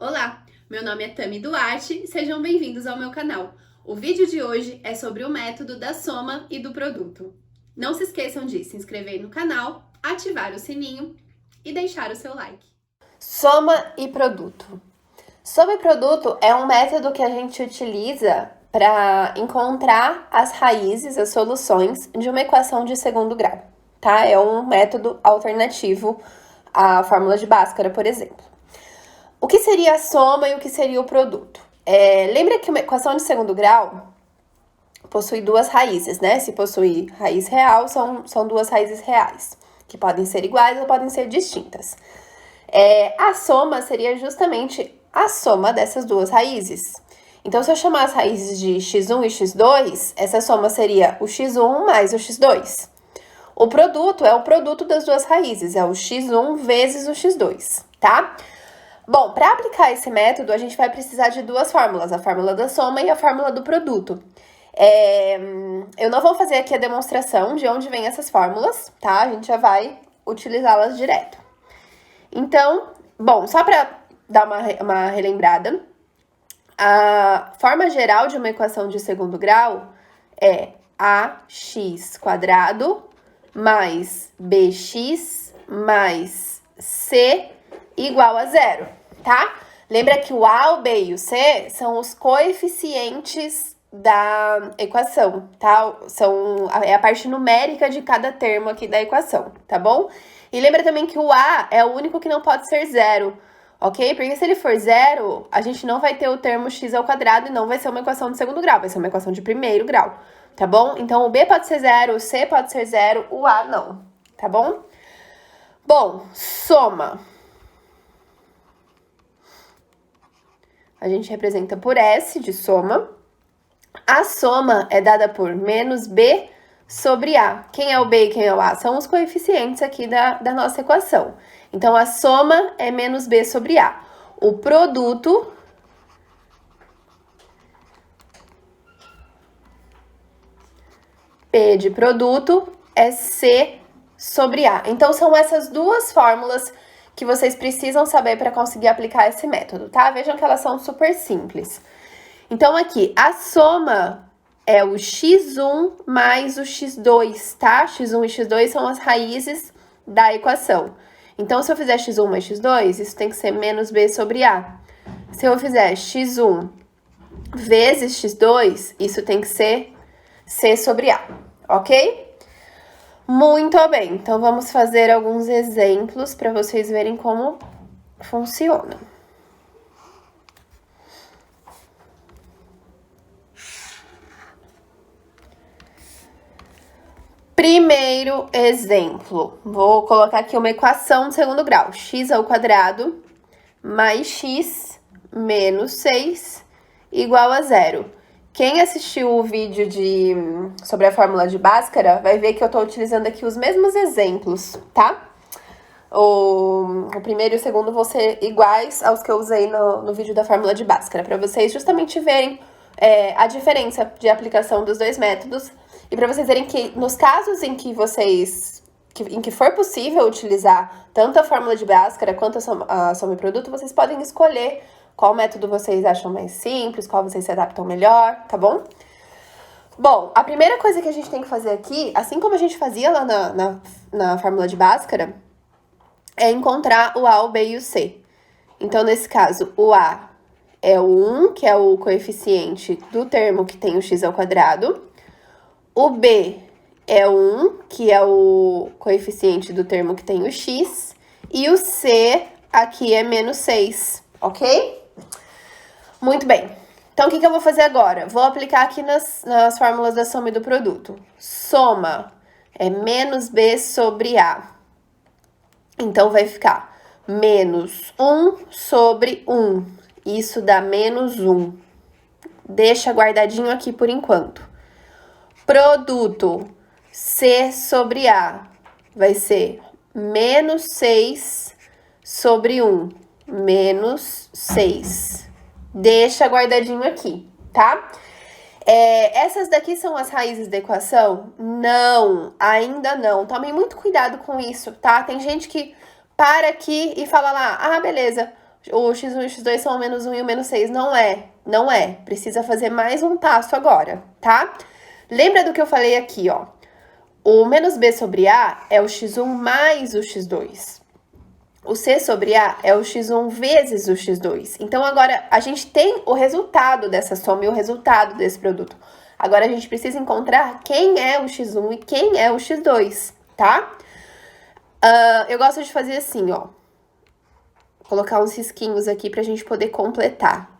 Olá, meu nome é Tami Duarte e sejam bem-vindos ao meu canal. O vídeo de hoje é sobre o método da soma e do produto. Não se esqueçam de se inscrever no canal, ativar o sininho e deixar o seu like. Soma e produto. Soma e produto é um método que a gente utiliza para encontrar as raízes, as soluções de uma equação de segundo grau, tá? É um método alternativo à fórmula de Bhaskara, por exemplo. O que seria a soma e o que seria o produto? Lembra que uma equação de segundo grau possui duas raízes, né? Se possui raiz real, são duas raízes reais, que podem ser iguais ou podem ser distintas. A soma seria justamente a soma dessas duas raízes. Então, se eu chamar as raízes de x1 e x2, essa soma seria o x1 mais o x2. O produto é o produto das duas raízes, é o x1 vezes o x2, tá? Bom, para aplicar esse método, a gente vai precisar de duas fórmulas, a fórmula da soma e a fórmula do produto. Eu não vou fazer aqui a demonstração de onde vem essas fórmulas, tá? A gente já vai utilizá-las direto. Então, bom, só para dar uma relembrada, a forma geral de uma equação de segundo grau é ax² mais bx mais c igual a zero, tá? Lembra que o a, o b e o c são os coeficientes da equação, tá? É a parte numérica de cada termo aqui da equação, tá bom? E lembra também que o a é o único que não pode ser zero, ok? Porque se ele for zero, a gente não vai ter o termo x² e não vai ser uma equação de segundo grau, vai ser uma equação de primeiro grau, tá bom? Então, o b pode ser zero, o c pode ser zero, o a não, tá bom? Bom, soma. A gente representa por S de soma. A soma é dada por menos b sobre a. Quem é o b e quem é o a? São os coeficientes aqui da nossa equação. Então, a soma é menos b sobre a. O produto P de produto é C sobre A. Então, são essas duas fórmulas que vocês precisam saber para conseguir aplicar esse método, tá? Vejam que elas são super simples. Então, aqui, a soma é o x1 mais o x2, tá? x1 e x2 são as raízes da equação. Então, se eu fizer x1 mais x2, isso tem que ser menos b sobre a. Se eu fizer x1 vezes x2, isso tem que ser c sobre a, ok? Muito bem, então vamos fazer alguns exemplos para vocês verem como funciona. Primeiro exemplo, vou colocar aqui uma equação de segundo grau, x² mais x menos 6 igual a zero. Quem assistiu o vídeo sobre a fórmula de Bhaskara vai ver que eu estou utilizando aqui os mesmos exemplos, tá? O primeiro e o segundo vão ser iguais aos que eu usei no vídeo da fórmula de Bhaskara, para vocês justamente verem a diferença de aplicação dos dois métodos e para vocês verem que nos casos em que for possível utilizar tanto a fórmula de Bhaskara quanto a soma e produto, vocês podem escolher qual método vocês acham mais simples, qual vocês se adaptam melhor, tá bom? Bom, a primeira coisa que a gente tem que fazer aqui, assim como a gente fazia lá na fórmula de Bhaskara, é encontrar o a, o b e o c. Então, nesse caso, o a é o 1, que é o coeficiente do termo que tem o x². O b é o 1, que é o coeficiente do termo que tem o x. E o c aqui é menos 6, ok? Muito bem. Então, o que eu vou fazer agora? Vou aplicar aqui nas fórmulas da soma e do produto. Soma é menos b sobre a. Então, vai ficar menos 1 sobre 1. Isso dá menos 1. Deixa guardadinho aqui por enquanto. Produto C sobre A vai ser menos 6 sobre 1. Menos 6. Deixa guardadinho aqui, tá? Essas daqui são as raízes da equação? Não, ainda não. Tomem muito cuidado com isso, tá? Tem gente que para aqui e fala lá, ah, beleza, o x1 e o x2 são o menos 1 e o menos 6. Não é, não é. Precisa fazer mais um passo agora, tá? Lembra do que eu falei aqui, ó. O menos b sobre a é o x1 mais o x2. O c sobre a é o x1 vezes o x2. Então, agora, a gente tem o resultado dessa soma e o resultado desse produto. Agora, a gente precisa encontrar quem é o x1 e quem é o x2, tá? Eu gosto de fazer assim, ó. Colocar uns risquinhos aqui pra gente poder completar.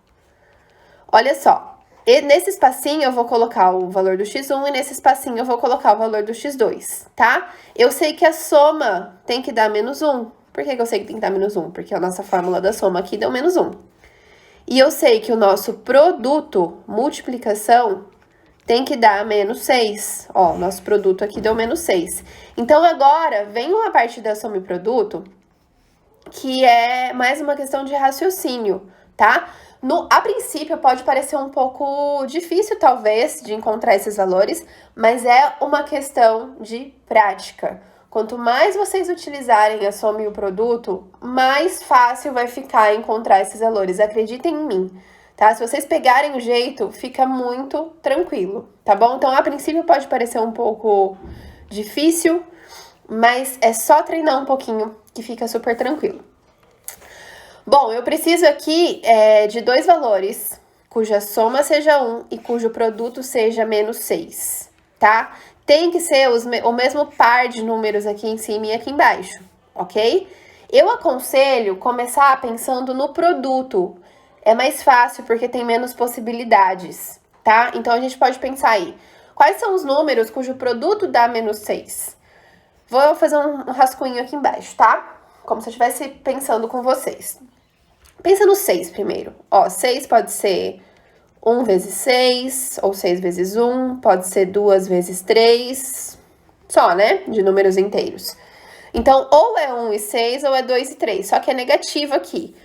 Olha só. E nesse espacinho eu vou colocar o valor do x1 e nesse espacinho eu vou colocar o valor do x2, tá? Eu sei que a soma tem que dar menos 1. Por que eu sei que tem que dar menos 1? Porque a nossa fórmula da soma aqui deu menos 1. E eu sei que o nosso produto, multiplicação, tem que dar menos 6. Ó, nosso produto aqui deu menos 6. Então, agora, vem uma parte da soma e produto, que é mais uma questão de raciocínio, tá? A princípio, pode parecer um pouco difícil, talvez, de encontrar esses valores, mas é uma questão de prática. Quanto mais vocês utilizarem a soma e o produto, mais fácil vai ficar encontrar esses valores. Acreditem em mim, tá? Se vocês pegarem o jeito, fica muito tranquilo, tá bom? Então, a princípio pode parecer um pouco difícil, mas é só treinar um pouquinho que fica super tranquilo. Bom, eu preciso aqui de dois valores, cuja soma seja 1 e cujo produto seja menos 6, tá? Tem que ser o mesmo par de números aqui em cima e aqui embaixo, ok? Eu aconselho começar pensando no produto. É mais fácil porque tem menos possibilidades, tá? Então, a gente pode pensar aí. Quais são os números cujo produto dá menos 6? Vou fazer um rascunho aqui embaixo, tá? Como se eu estivesse pensando com vocês. Pensa no 6 primeiro. Ó, 6 pode ser 1 vezes 6, ou 6 vezes 1, pode ser 2 vezes 3, só, né? De números inteiros. Então, ou é 1 e 6, ou é 2 e 3, só que é negativo aqui.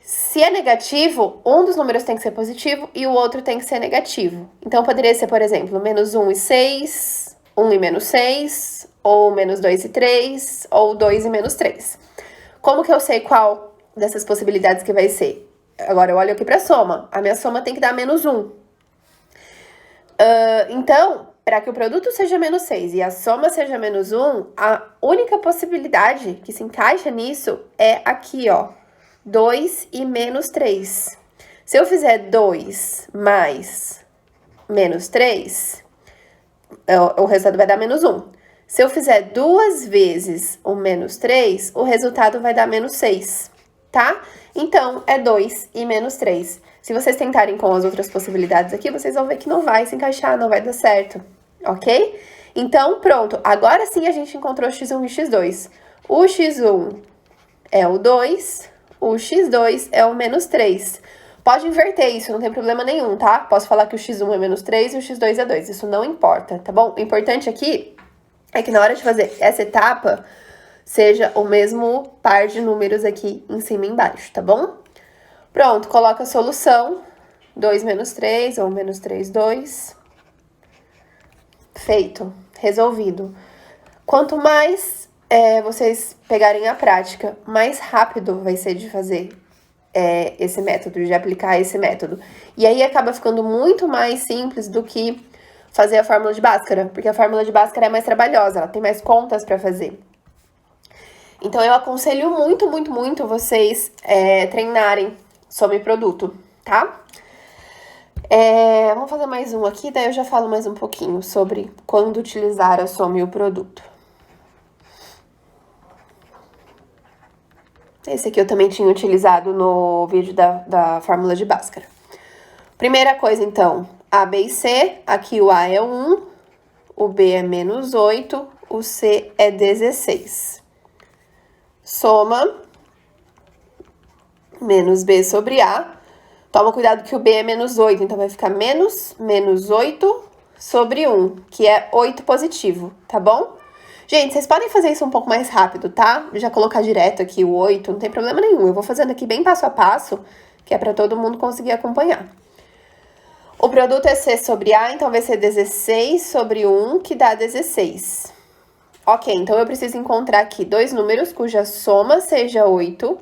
Se é negativo, um dos números tem que ser positivo e o outro tem que ser negativo. Então, poderia ser, por exemplo, menos 1 e 6, 1 e menos 6, ou menos 2 e 3, ou 2 e menos 3. Como que eu sei qual dessas possibilidades que vai ser? Agora, eu olho aqui para a soma. A minha soma tem que dar menos 1. Então, para que o produto seja menos 6 e a soma seja menos 1, a única possibilidade que se encaixa nisso é aqui, ó. 2 e menos 3. Se eu fizer 2 mais menos 3, o resultado vai dar menos 1. Se eu fizer 2 vezes o menos 3, o resultado vai dar menos 6, tá? Então, é 2 e menos 3. Se vocês tentarem com as outras possibilidades aqui, vocês vão ver que não vai se encaixar, não vai dar certo, ok? Então, pronto. Agora sim a gente encontrou x1 e x2. O x1 é o 2, o x2 é o menos 3. Pode inverter isso, não tem problema nenhum, tá? Posso falar que o x1 é menos 3 e o x2 é 2. Isso não importa, tá bom? O importante aqui é que na hora de fazer essa etapa, seja o mesmo par de números aqui em cima e embaixo, tá bom? Pronto, coloca a solução. 2 menos 3, ou menos 3, 2. Feito, resolvido. Quanto mais vocês pegarem a prática, mais rápido vai ser de fazer esse método, de aplicar esse método. E aí acaba ficando muito mais simples do que fazer a fórmula de Bhaskara, porque a fórmula de Bhaskara é mais trabalhosa, ela tem mais contas para fazer. Então, eu aconselho muito, muito, muito vocês treinarem sobre produto, tá? Vamos fazer mais um aqui, daí eu já falo mais um pouquinho sobre quando utilizar a soma e o produto. Esse aqui eu também tinha utilizado no vídeo da fórmula de Bhaskara. Primeira coisa, então, A, B e C. Aqui o A é 1, o B é menos 8, o C é 16. Soma menos B sobre A. Toma cuidado que o B é menos 8, então vai ficar menos 8 sobre 1, que é 8 positivo, tá bom? Gente, vocês podem fazer isso um pouco mais rápido, tá? Já colocar direto aqui o 8, não tem problema nenhum. Eu vou fazendo aqui bem passo a passo, que é para todo mundo conseguir acompanhar. O produto é C sobre A, então vai ser 16 sobre 1, que dá 16. Ok, então eu preciso encontrar aqui dois números cuja soma seja 8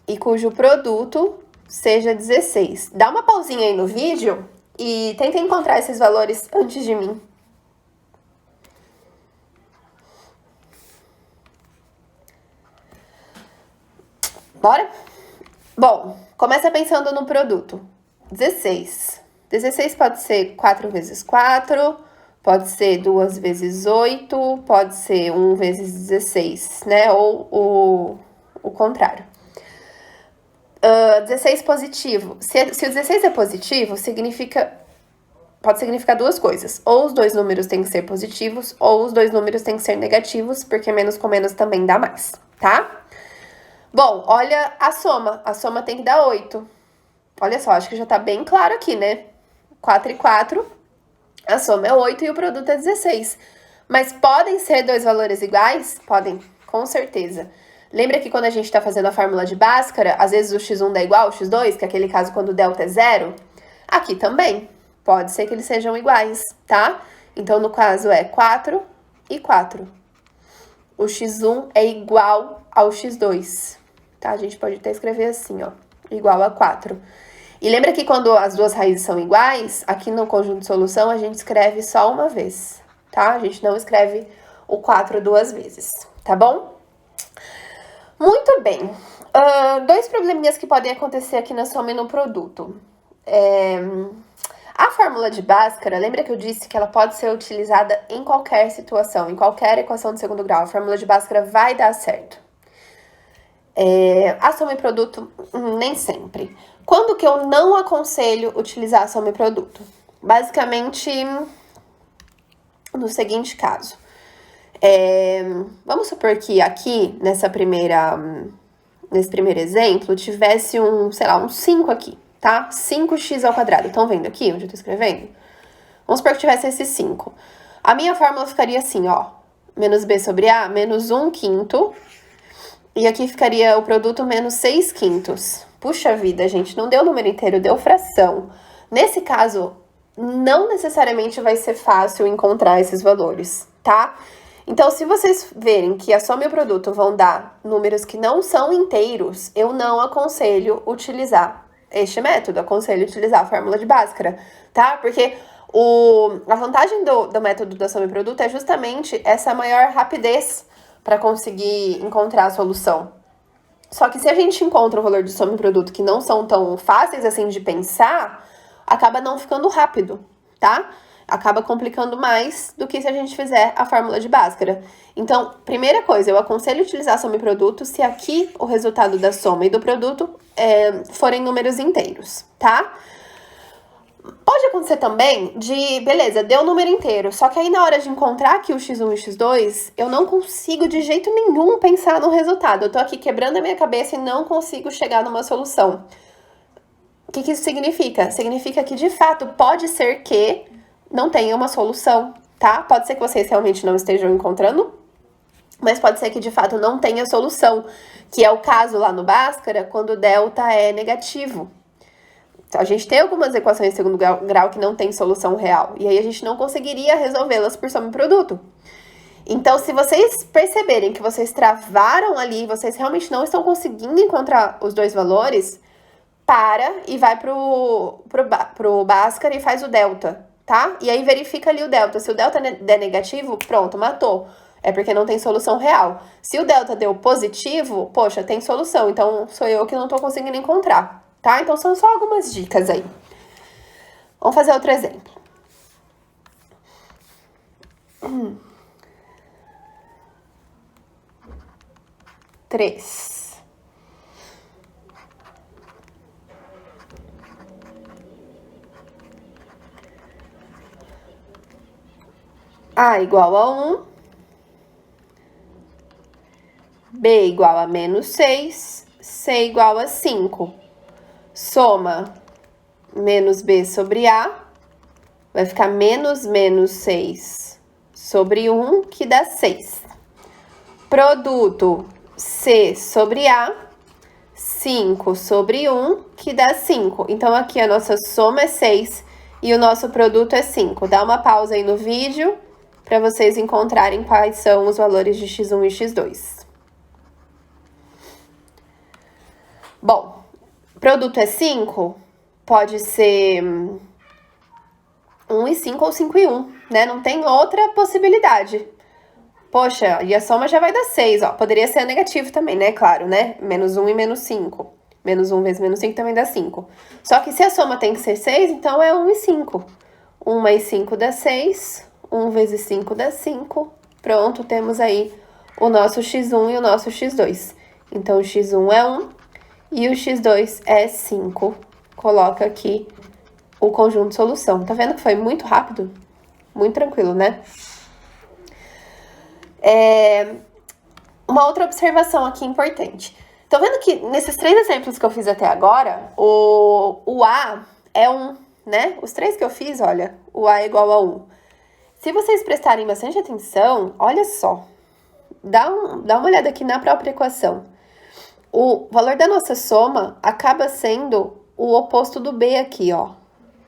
e cujo produto seja 16. Dá uma pausinha aí no vídeo e tenta encontrar esses valores antes de mim. Bora? Bom, começa pensando no produto. 16. 16 pode ser 4 vezes 4, pode ser 2 vezes 8, pode ser 1 vezes 16, né? Ou o contrário. 16 positivo. Se o 16 é positivo, pode significar duas coisas. Ou os dois números têm que ser positivos, ou os dois números têm que ser negativos, porque menos com menos também dá mais, tá? Bom, olha a soma. A soma tem que dar 8. Olha só, acho que já tá bem claro aqui, né? 4 e 4, a soma é 8 e o produto é 16. Mas podem ser dois valores iguais? Podem, com certeza. Lembra que quando a gente tá fazendo a fórmula de Bhaskara, às vezes o x1 dá igual ao x2, que é aquele caso quando o delta é 0? Aqui também, pode ser que eles sejam iguais, tá? Então, no caso, é 4 e 4. O x1 é igual ao x2, tá? A gente pode até escrever assim, ó, igual a 4. E lembra que quando as duas raízes são iguais, aqui no conjunto de solução, a gente escreve só uma vez, tá? A gente não escreve o 4 duas vezes, tá bom? Muito bem. Dois probleminhas que podem acontecer aqui na soma e no produto. A fórmula de Bhaskara, lembra que eu disse que ela pode ser utilizada em qualquer situação, em qualquer equação de segundo grau. A fórmula de Bhaskara vai dar certo. A soma e produto, nem sempre. Quando que eu não aconselho utilizar a soma e produto? Basicamente, no seguinte caso. Vamos supor que aqui, nesse primeiro exemplo, tivesse um 5 aqui, tá? 5x ao quadrado. Estão vendo aqui onde eu tô escrevendo? Vamos supor que tivesse esse 5. A minha fórmula ficaria assim, ó. Menos b sobre a, menos 1/5. E aqui ficaria o produto menos 6/5. Puxa vida, gente, não deu número inteiro, deu fração. Nesse caso, não necessariamente vai ser fácil encontrar esses valores, tá? Então, se vocês verem que a soma e o produto vão dar números que não são inteiros, eu não aconselho utilizar este método, aconselho utilizar a fórmula de Bhaskara, tá? Porque a vantagem do método da soma e produto é justamente essa maior rapidez para conseguir encontrar a solução. Só que se a gente encontra um valor de soma e produto que não são tão fáceis assim de pensar, acaba não ficando rápido, tá? Acaba complicando mais do que se a gente fizer a fórmula de Bhaskara. Então, primeira coisa, eu aconselho utilizar soma e produto se aqui o resultado da soma e do produto forem números inteiros, tá? Pode acontecer também beleza, deu o número inteiro, só que aí na hora de encontrar aqui o x1 e o x2, eu não consigo de jeito nenhum pensar no resultado. Eu tô aqui quebrando a minha cabeça e não consigo chegar numa solução. O que isso significa? Significa que, de fato, pode ser que não tenha uma solução, tá? Pode ser que vocês realmente não estejam encontrando, mas pode ser que, de fato, não tenha solução, que é o caso lá no Bhaskara, quando o delta é negativo. A gente tem algumas equações de segundo grau que não tem solução real, e aí a gente não conseguiria resolvê-las por soma e produto. Então, se vocês perceberem que vocês travaram ali, vocês realmente não estão conseguindo encontrar os dois valores, para e vai pro Bhaskara e faz o delta, tá? E aí verifica ali o delta. Se o delta der negativo, pronto, matou. É porque não tem solução real. Se o delta deu positivo, poxa, tem solução. Então, sou eu que não tô conseguindo encontrar. Tá? Então, são só algumas dicas aí. Vamos fazer outro exemplo. 3. A igual a 1. B igual a menos 6. C igual a 5. Soma menos B sobre A, vai ficar menos 6 sobre 1, que dá 6. Produto C sobre A, 5 sobre 1, que dá 5. Então, aqui a nossa soma é 6 e o nosso produto é 5. Dá uma pausa aí no vídeo para vocês encontrarem quais são os valores de x1 e x2. Bom, produto é 5, pode ser 1 e 5 ou 5 e 1, né? Não tem outra possibilidade. Poxa, e a soma já vai dar 6, ó. Poderia ser negativo também, né? Claro, né? Menos 1 e menos 5. Menos 1 vezes menos 5 também dá 5. Só que se a soma tem que ser 6, então é 1 e 5. 1 mais 5 dá 6. 1 vezes 5 dá 5. Pronto, temos aí o nosso x1 e o nosso x2. Então, o x1 é 1 e o x2 é 5. Coloca aqui o conjunto de solução. Tá vendo que foi muito rápido? Muito tranquilo, né? Uma outra observação aqui importante. Estão vendo que nesses 3 exemplos que eu fiz até agora, o A é 1, né? Os 3 que eu fiz, olha, o A é igual a 1. Se vocês prestarem bastante atenção, olha só. Dá uma olhada aqui na própria equação. O valor da nossa soma acaba sendo o oposto do B aqui, ó.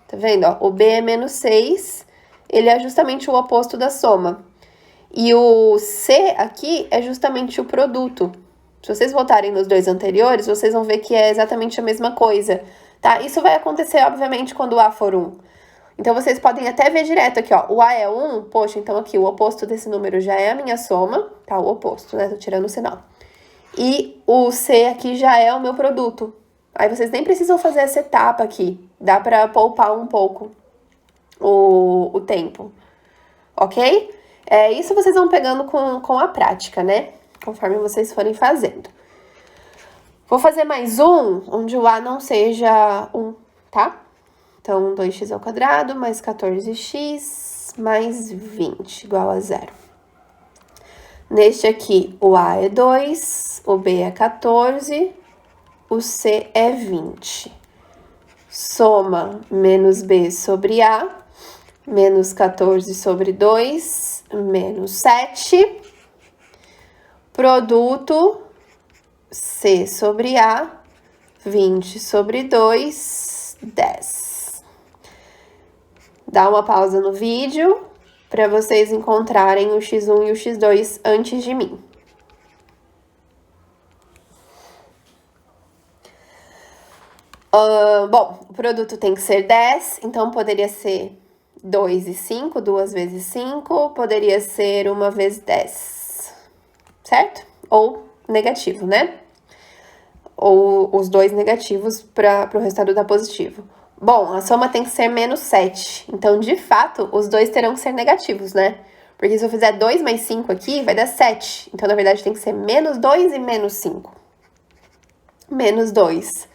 Tá vendo, ó? O B é menos 6, ele é justamente o oposto da soma. E o C aqui é justamente o produto. Se vocês voltarem nos 2 anteriores, vocês vão ver que é exatamente a mesma coisa, tá? Isso vai acontecer, obviamente, quando o A for 1. Então, vocês podem até ver direto aqui, ó. O A é 1, poxa, então aqui o oposto desse número já é a minha soma, tá? O oposto, né? Tô tirando o sinal. E o C aqui já é o meu produto. Aí, vocês nem precisam fazer essa etapa aqui. Dá pra poupar um pouco o tempo, ok? Isso vocês vão pegando com a prática, né? Conforme vocês forem fazendo. Vou fazer mais um, onde o A não seja 1, tá? Então, 2x ao quadrado mais 14x mais 20, igual a 0. Neste aqui, o A é 2, o B é 14, o C é 20. Soma menos B sobre A, menos 14 sobre 2, menos 7. Produto C sobre A, 20 sobre 2, 10. Dá uma pausa no vídeo para vocês encontrarem o x1 e o x2 antes de mim. Bom, o produto tem que ser 10, então poderia ser 2 e 5, 2 vezes 5, poderia ser 1 vezes 10, certo? Ou negativo, né? Ou os 2 negativos para o resultado dar positivo. Bom, a soma tem que ser menos 7, então, de fato, os 2 terão que ser negativos, né? Porque se eu fizer 2 mais 5 aqui, vai dar 7. Então, na verdade, tem que ser menos 2 e menos 5. Menos 2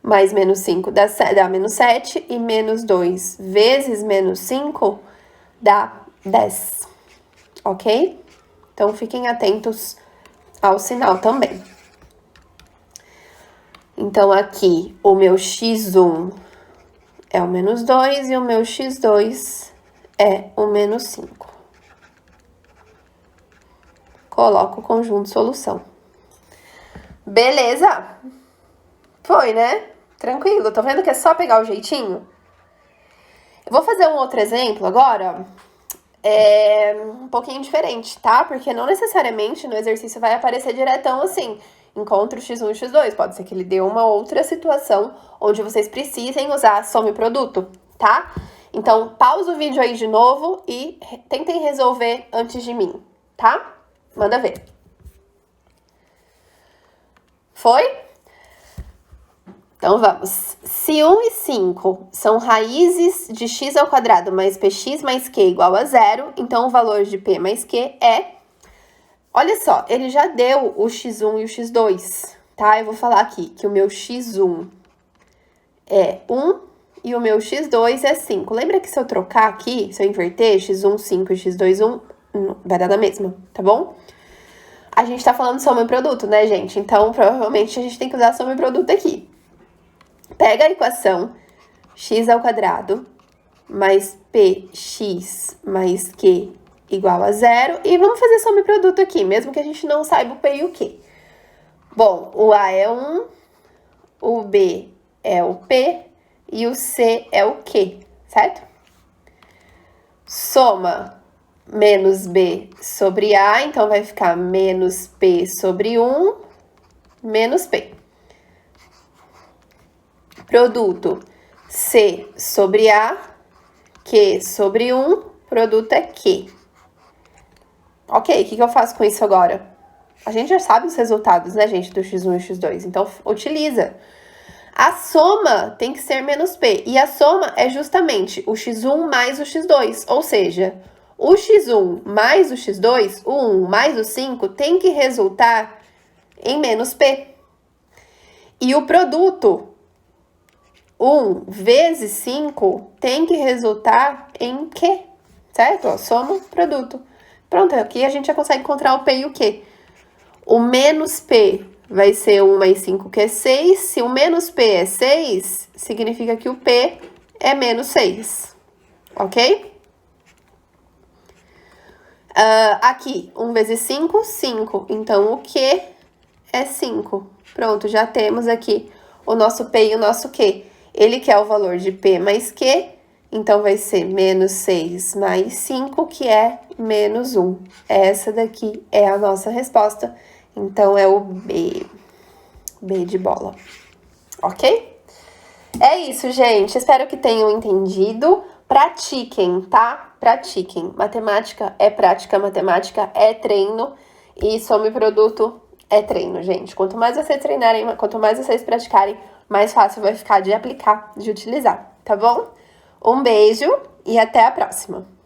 mais menos 5 dá menos 7, e menos 2 vezes menos 5 dá 10, ok? Então, fiquem atentos ao sinal também. Então, aqui, o meu x1 é o menos 2 e o meu x2 é o menos 5. Coloco o conjunto de solução. Beleza? Foi, né? Tranquilo. Tô vendo que é só pegar o jeitinho? Eu vou fazer um outro exemplo agora, um pouquinho diferente, tá? Porque não necessariamente no exercício vai aparecer diretão assim. Encontre o x1 e o x2. Pode ser que ele dê uma outra situação onde vocês precisem usar soma e produto, tá? Então, pausa o vídeo aí de novo e tentem resolver antes de mim, tá? Manda ver. Foi? Então, vamos. Se 1 e 5 são raízes de x ao quadrado mais px mais q igual a 0, então o valor de p mais q é... Olha só, ele já deu o x1 e o x2, tá? Eu vou falar aqui que o meu x1 é 1 e o meu x2 é 5. Lembra que se eu trocar aqui, se eu inverter x1, 5 e x2, 1, vai dar na mesma, tá bom? A gente tá falando soma e produto, né, gente? Então, provavelmente, a gente tem que usar soma e produto aqui. Pega a equação x ao quadrado mais px mais q igual a 0, e vamos fazer soma e produto aqui, mesmo que a gente não saiba o p e o q. Bom, o a é 1, o b é o p e o c é o q, certo? Soma menos b sobre a, então vai ficar menos p sobre 1, menos p. Produto C sobre A, Q sobre 1, produto é Q. Ok, o que eu faço com isso agora? A gente já sabe os resultados, né, gente, do x1 e x2, então utiliza. A soma tem que ser menos P, e a soma é justamente o x1 mais o x2, ou seja, o x1 mais o x2, o 1 mais o 5, tem que resultar em menos P. E o produto 1 vezes 5 tem que resultar em Q, certo? Ó, soma o produto. Pronto, aqui a gente já consegue encontrar o P e o Q. O menos P vai ser 1 mais 5, que é 6. Se o menos P é 6, significa que o P é menos 6, ok? Aqui, 1 vezes 5, 5. Então, o Q é 5. Pronto, já temos aqui o nosso P e o nosso Q. Ele quer o valor de P mais Q, então vai ser menos 6 mais 5, que é menos 1. Essa daqui é a nossa resposta. Então, é o B. B de bola. Ok? É isso, gente. Espero que tenham entendido. Pratiquem, tá? Pratiquem. Matemática é prática, matemática é treino. E some produto é treino, gente. Quanto mais vocês treinarem, quanto mais vocês praticarem, mais fácil vai ficar de aplicar, de utilizar, tá bom? Um beijo e até a próxima!